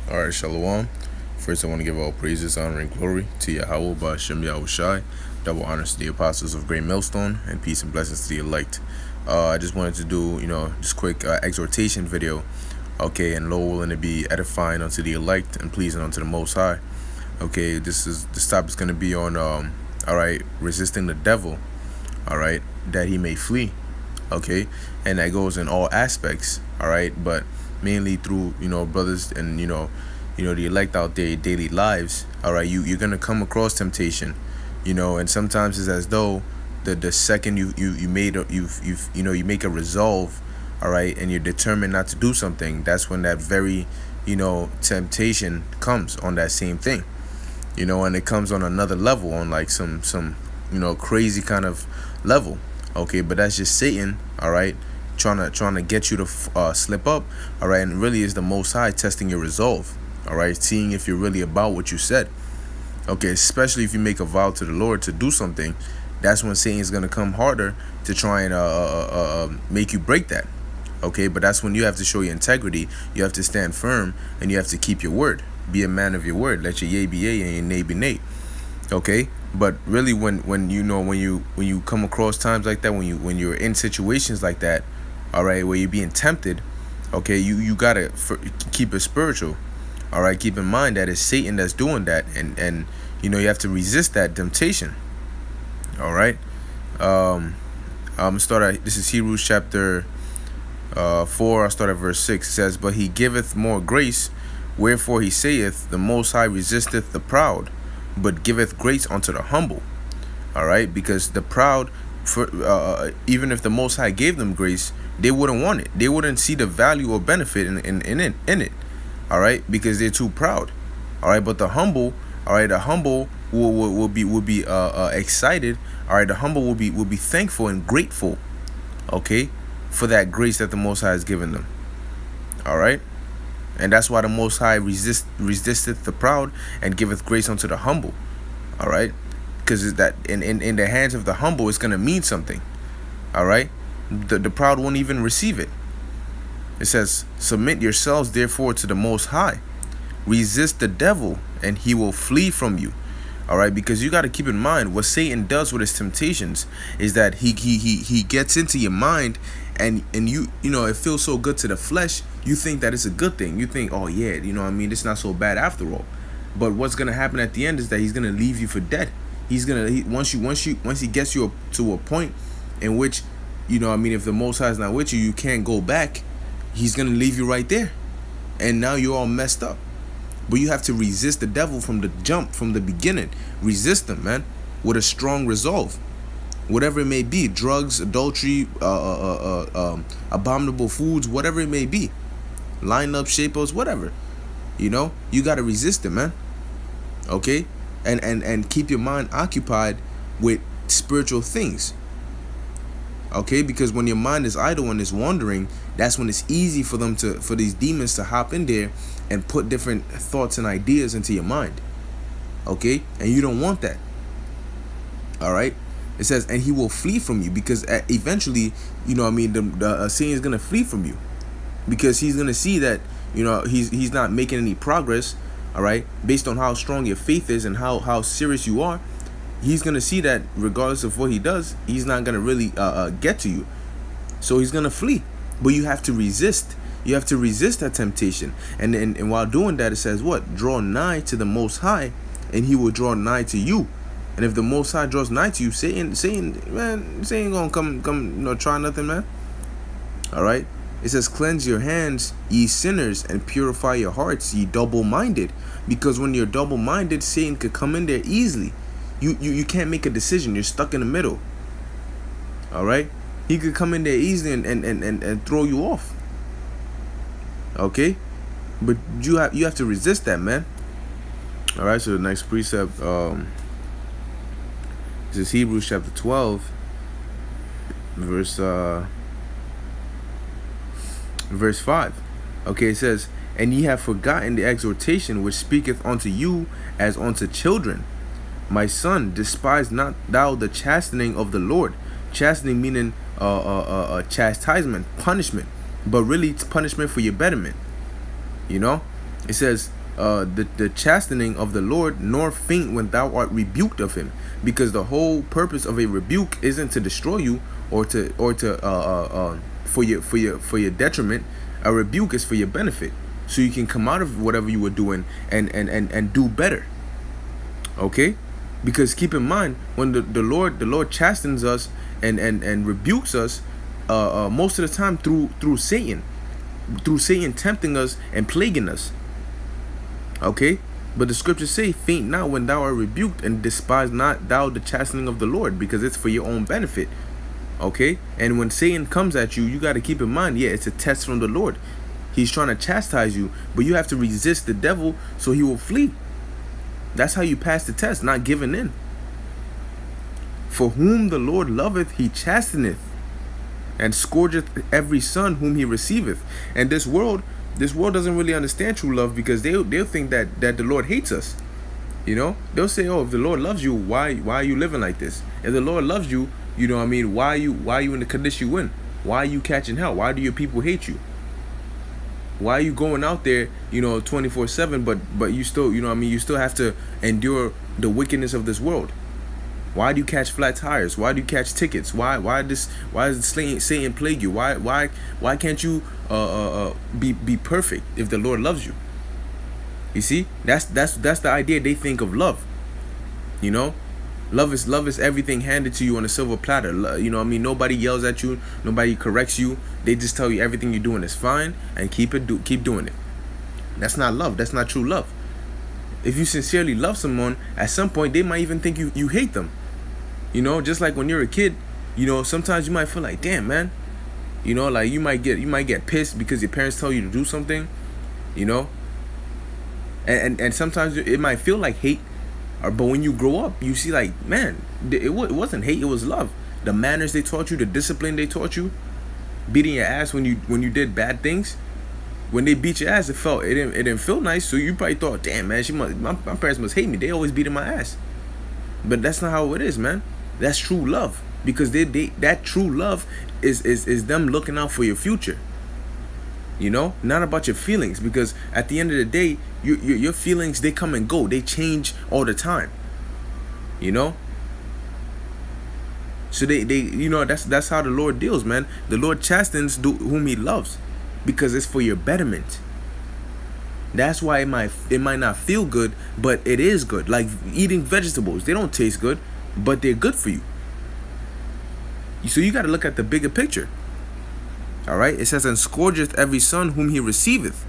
All right, Shalom. First, I want to give all praises, honor, and glory to Yahweh by Hashem Yahushai. Double honors to the apostles of Great Millstone, and peace and blessings to the elect. I just wanted to do, just quick exhortation video, okay, and Lord willing to be edifying unto the elect and pleasing unto the Most High. Okay, this topic's going to be on, all right, resisting the devil, all right, that he may flee, okay, and that goes in all aspects, all right, but mainly through brothers and the elect out there daily lives. All right, you're gonna come across temptation, and sometimes it's as though the second you made a, you make a resolve, all right, and you're determined not to do something, that's when that very temptation comes on that same thing, and it comes on another level, on like some crazy kind of level. Okay, but that's just Satan, all right, trying to get you to slip up, all right, and really is the Most High testing your resolve, all right, seeing if you're really about what you said. Okay, especially if you make a vow to the Lord to do something, that's when Satan's gonna come harder to try and make you break that. Okay, but that's when you have to show your integrity. You have to stand firm, and you have to keep your word. Be a man of your word. Let your yea be yea and your nay be nay. Okay, but really, when you come across times like that, when you're in situations like that, all right, where you're being tempted, okay, you gotta keep it spiritual. All right, keep in mind that it's Satan that's doing that, and you have to resist that temptation. All right, this is Hebrews chapter 4. I'll start at verse 6. It says, "But he giveth more grace, wherefore he saith, the Most High resisteth the proud, but giveth grace unto the humble." All right, because the proud, even if the Most High gave them grace, they wouldn't want it. They wouldn't see the value or benefit in it. All right, because they're too proud. All right, but the humble, all right, the humble will be excited. All right, the humble will be thankful and grateful, okay, for that grace that the Most High has given them. All right, and that's why the Most High resisteth the proud and giveth grace unto the humble. All right, because that in the hands of the humble, it's gonna mean something. All right, the proud won't even receive it. It says, "Submit yourselves therefore to the Most High. Resist the devil, and he will flee from you." All right, because you got to keep in mind what Satan does with his temptations is that he gets into your mind, and you it feels so good to the flesh. You think that it's a good thing. You think, oh yeah, it's not so bad after all. But what's gonna happen at the end is that he's gonna leave you for dead. Once he gets you to a point in which if the Most High is not with you, you can't go back. He's gonna leave you right there, and now you're all messed up. But you have to resist the devil from the jump, from the beginning. Resist him, man, with a strong resolve, whatever it may be: drugs, adultery, abominable foods, whatever it may be, line up, shape ups, whatever. You gotta resist him, man. Okay, and keep your mind occupied with spiritual things. Okay, because when your mind is idle and is wandering, that's when it's easy for these demons to hop in there and put different thoughts and ideas into your mind. Okay, and you don't want that. All right, it says, and he will flee from you, because eventually, the Satan is gonna flee from you, because he's gonna see that he's not making any progress. All right, based on how strong your faith is and how serious you are. He's going to see that regardless of what he does, he's not going to really get to you. So he's going to flee. But you have to resist. You have to resist that temptation. And while doing that, it says what? Draw nigh to the Most High, and he will draw nigh to you. And if the Most High draws nigh to you, Satan going to come try nothing, man. All right? It says, "Cleanse your hands, ye sinners, and purify your hearts, ye double-minded." Because when you're double-minded, Satan could come in there easily. You can't make a decision. You're stuck in the middle. All right, he could come in there easily and throw you off. Okay, but you have to resist that, man. All right, so the next precept is Hebrews chapter 12, verse 5. Okay, it says, "And ye have forgotten the exhortation which speaketh unto you as unto children. My son, despise not thou the chastening of the Lord." Chastening meaning chastisement, punishment, but really it's punishment for your betterment. It says, the chastening of the Lord, nor faint when thou art rebuked of him, because the whole purpose of a rebuke isn't to destroy you or to for your detriment. A rebuke is for your benefit, so you can come out of whatever you were doing and do better. Okay, because keep in mind, when the Lord chastens us and rebukes us, most of the time through Satan tempting us and plaguing us. Okay, but the scriptures say, faint not when thou art rebuked, and despise not thou the chastening of the Lord, because it's for your own benefit. Okay, and when Satan comes at you, you got to keep in mind, yeah, it's a test from the Lord. He's trying to chastise you, but you have to resist the devil so he will flee. That's how you pass the test, not giving in. For whom the Lord loveth, he chasteneth, and scourgeth every son whom he receiveth. And this world doesn't really understand true love, because they'll think that the Lord hates us. You know, they'll say, oh, if the Lord loves you, why are you living like this? If the Lord loves you, you know what I mean, why are you in the condition you in? Why are you catching hell? Why do your people hate you? Why are you going out there, 24/7, but you still, you know what I mean, you still have to endure the wickedness of this world? Why do you catch flat tires? Why do you catch tickets? Why does Satan plague you? Why can't you be perfect if the Lord loves you? You see, that's the idea they think of love. Love is everything handed to you on a silver platter. You know what I mean? Nobody yells at you, nobody corrects you. They just tell you everything you're doing is fine and keep doing it. That's not love. That's not true love. If you sincerely love someone, at some point they might even think you hate them. Just like when you're a kid, sometimes you might feel like, damn, man, like you might get pissed because your parents tell you to do something, and sometimes it might feel like hate, but when you grow up, you see, like, man, it wasn't hate, it was love. The manners they taught you, the discipline they taught you, beating your ass when you did bad things. When they beat your ass, it didn't feel nice, so you probably thought, damn, man, my parents must hate me. They always beating my ass. But that's not how it is, man. That's true love, because that true love is them looking out for your future. Not about your feelings, because at the end of the day, your feelings, they come and go, they change all the time. So they that's how the Lord deals, man. The Lord chastens whom he loves, because it's for your betterment. That's why it might not feel good, but it is good. Like eating vegetables, they don't taste good, but they're good for you. So you got to look at the bigger picture. All right, it says, and scourgeth every son whom he receiveth.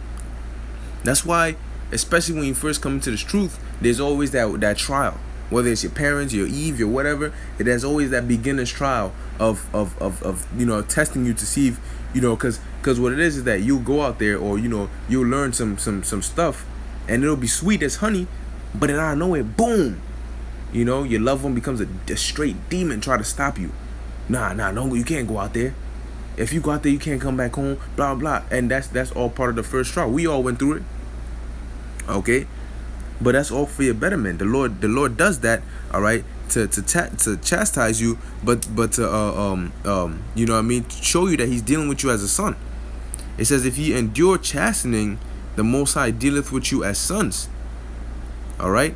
That's why, especially when you first come into this truth, there's always that trial. Whether it's your parents, your Eve, your whatever, there's always that beginner's trial of testing you to see if, because what it is that you'll go out there, or you'll learn some stuff, and it'll be sweet as honey, but then out of nowhere, boom, your loved one becomes a straight demon, try to stop you. No, you can't go out there. If you go out there, you can't come back home, blah blah. And that's all part of the first trial. We all went through it. Okay, but that's all for your betterment. The Lord does that, all right, to chastise you, but to you know what I mean, to show you that he's dealing with you as a son. It says, if ye endure chastening, the Most High dealeth with you as sons. All right.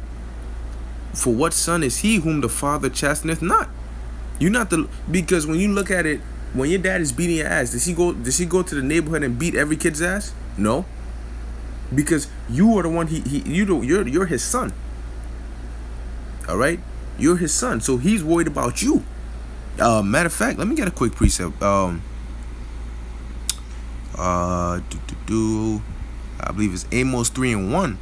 For what son is he whom the Father chasteneth not? You're not because when you look at it, when your dad is beating your ass, does he go to the neighborhood and beat every kid's ass? No. Because you are the one you're his son. All right? You're his son. So he's worried about you. Matter of fact, let me get a quick precept. I believe it's Amos 3:1.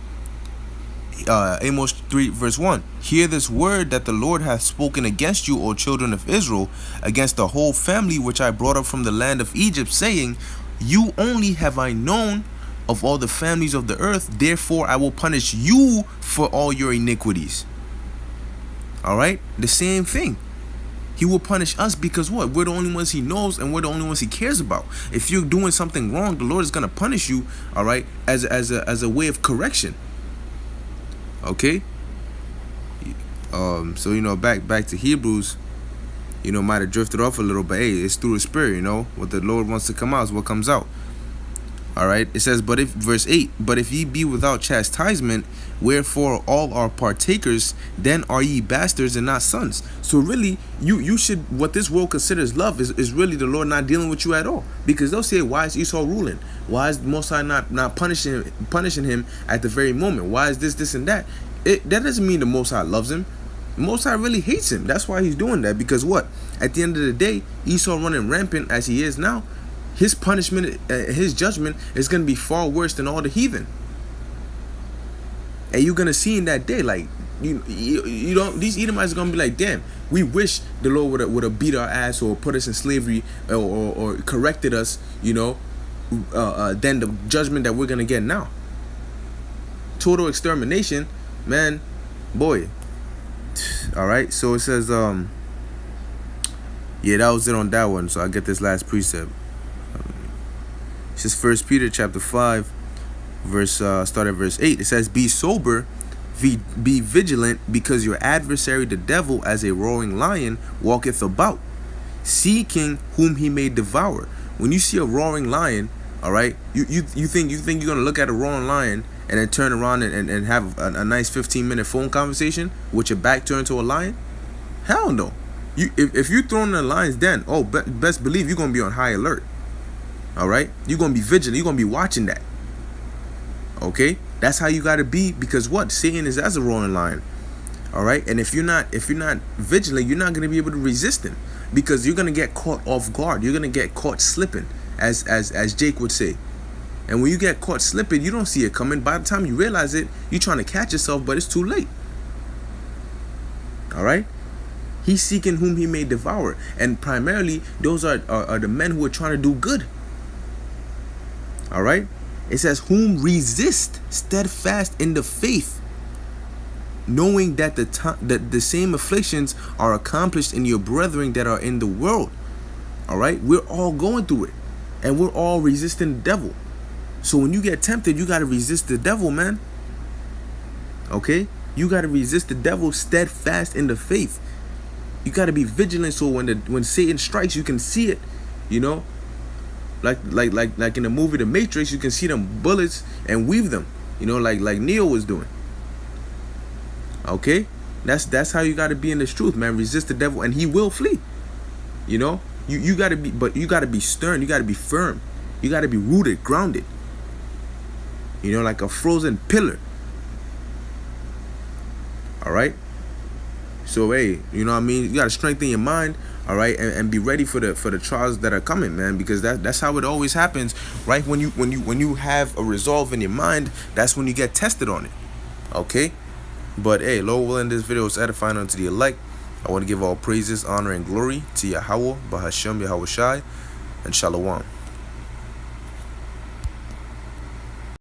Amos 3 verse 1. Hear this word that the Lord hath spoken against you, O children of Israel, against the whole family which I brought up from the land of Egypt, saying, you only have I known of all the families of the earth, therefore I will punish you for all your iniquities. All right, the same thing. He will punish us because what? We're the only ones he knows, and we're the only ones he cares about. If you're doing something wrong, the Lord is gonna punish you, all right, as a way of correction. Okay. So back to Hebrews, might have drifted off a little, but hey, it's through the Spirit. What the Lord wants to come out is what comes out. All right, it says, but if, verse 8, but if ye be without chastisement, wherefore all are partakers, then are ye bastards and not sons. So really, you should, what this world considers love is really the Lord not dealing with you at all. Because they'll say, why is Esau ruling? Why is the Most High not punishing him at the very moment? Why is this and that? That doesn't mean the Most High loves him. The Most High really hates him. That's why he's doing that. Because what? At the end of the day, Esau running rampant as he is now, his punishment, his judgment is going to be far worse than all the heathen. And you're going to see in that day, like, you don't, these Edomites are going to be like, damn, we wish the Lord would have beat our ass or put us in slavery or corrected us, than the judgment that we're going to get now. Total extermination, man, boy. All right, so it says, yeah, that was it on that one. So I get this last precept. It says 1 Peter chapter 5, start at verse 8. It says, be sober, be vigilant, because your adversary the devil, as a roaring lion, walketh about, seeking whom he may devour. When you see a roaring lion, all right, you think you're gonna look at a roaring lion and then turn around and have a nice 15-minute phone conversation with your back turned to a lion? Hell no. If you're thrown in a lion's den, best believe you're gonna be on high alert. All right, you're gonna be vigilant. You're gonna be watching that. Okay, that's how you gotta be, because what? Satan is as a roaring lion. All right, and if you're not vigilant, you're not gonna be able to resist him, because you're gonna get caught off guard. You're gonna get caught slipping, as Jake would say. And when you get caught slipping, you don't see it coming. By the time you realize it, you're trying to catch yourself, but it's too late. All right. He's seeking whom he may devour, and primarily those are the men who are trying to do good. All right, it says, whom resist steadfast in the faith, knowing that the same afflictions are accomplished in your brethren that are in the world. All right, we're all going through it, and we're all resisting the devil. So when you get tempted, you got to resist the devil, man. Okay, you got to resist the devil steadfast in the faith. You got to be vigilant, so when Satan strikes, you can see it, like in the movie The Matrix, you can see them bullets and weave them, like Neo was doing. Okay, that's how you got to be in this truth, man. Resist the devil and he will flee. You got to be, but you got to be stern. You got to be firm. You got to be rooted, grounded. Like a frozen pillar. All right. So hey, you know what I mean? You got to strengthen your mind, all right, and be ready for the trials that are coming, man, because that's how it always happens, right? When you have a resolve in your mind, that's when you get tested on it. Okay? But hey, Lord willing, this video is edifying unto the elect. I want to give all praises, honor, and glory to Yahweh, Bahashem, Yahweh Shai, and Shalom.